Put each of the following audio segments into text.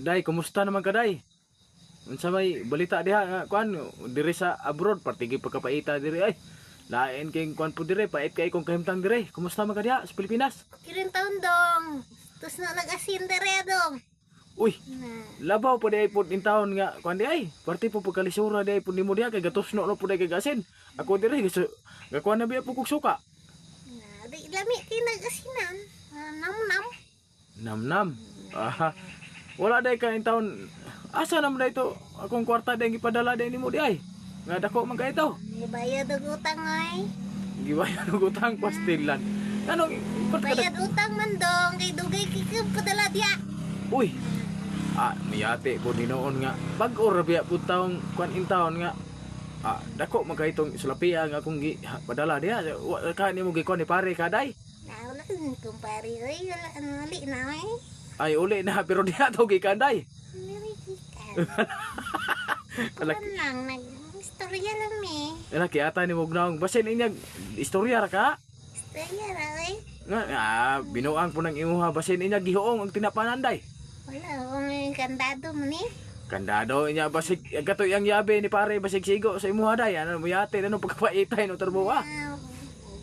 Day, kumusta naman ka, day? Unsa may balita diha nga kuan dire sa abroad partigi pagkapaita dire ay. Lain kay kuan po dire pait kay kung kahimtang dire. Kumusta man ka diha sa Pilipinas? Kirin taon dong. Tus na nag-asin dere dong. Uy, Na. labaw po day pud in town nga kuan di ay. Parti po pagkalisura day pud nimo diha kay gatusno no po day kay gasin. Ako dire gusto ga kuan na biya po kog suka. Na, di lami kay nag-asinan. Nam-nam. Nam. Aha. Wala day ka in town. Asa naman day to? Akong kwarta day gipadala day nimo di ay. Nga dako man kay to. Bayad og utang ay. Gibayan og utang pastilan. Ano Bayad utang man dong kay dugay kay padala dia. Uy. Miyate ko dinoon nga bag-o ra biya pud taong kuan in town nga. Dako man kay itong sulapia nga akong padala diha. Ka nimo gikuan ni pare kaday. Na wala kumpare oy wala ali na ay. Ay uli na pero diha to gikanday. Kuan lang nag-istorya lang mi. Ina kiyata ni mugnaong basin inyag istorya ra ka. Istorya ra ay. Nga binuang po ng imuha basin inyag gihuong ang tinapananday. Wala akong kandado mo ni. Kandado inya basig gato yang yabe ni pare basig sigo sa imuha day ano muyate ano pagkapaitay no tarbuwa.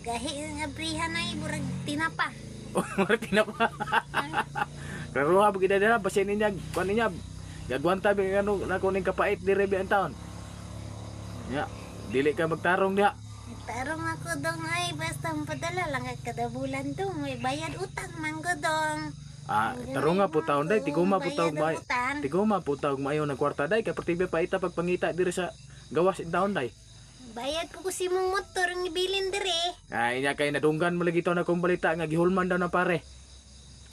Gahi nga brihan ay burag tinapa. Marti na pa. Pero ha bugida dira basin inyag kuan inya gagwanta bi ano nako ning kapait dire bi ang taon. Ya, dili ka magtarong diha. Tarong ako dong ay basta padala lang kada bulan dong may bayad utang manggo dong. Tarong nga po taon day tiguma po taog bay. Utang. Tiguma po taog maayo ng kwarta day kay pertibe paita pagpangita dire sa gawas in taon day. Bayad po ko si mong motor ng ibilin dire. Inya kay nadunggan mo lagi to na kong balita nga gihulman daw na pare.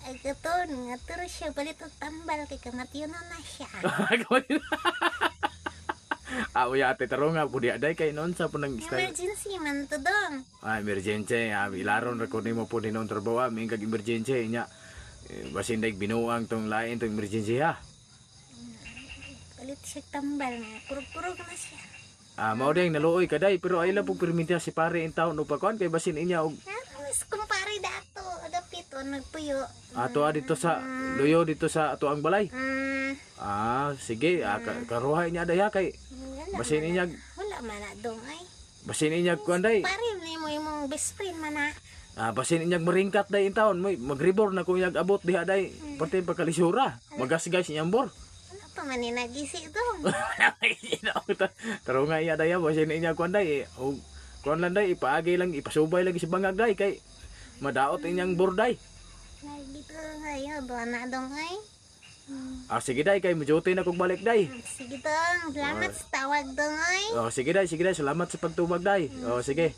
Ay gato nga turo siya balit og tambal kay kamatyo na siya. Uya ate tarong nga po diha day kay noon sa punang style. Emergency man to dong. Emergency ilaron ra ko nimo po dinon trabaho mi kag emergency nya. Basin day binuang tong lain tong emergency ha. Balit siya tambal nga kurog-kurog na siya. Mao ding naluoy kaday pero ay lang po permita si pare in town upakuan kay basin inya og Mas kumpare dato dapit o nagpuyo. ato dito sa luyo dito sa ato ang balay. Sige karuhay niya daya kay basin inya Wala man na dong ay. basin inya kuan day. Pare ni mo imong best friend man na. Basin inya maringkat day in town may magribor na ko inyag abot diha day pati pagkalisura magasgas inyang bor. Wala pa man ni nagisi dong. Taro nga iya daya basin inya kuan day og kuan lang day ipaagay lang ipasubay lagi sa bangag day kay madaot inyang bor day. Nagito ngayon doon na dong ay. Sige day kay mujuti na kog balik day. Sige dong, salamat sa tawag dong ay. Sige day salamat sa pagtubag day. Sige.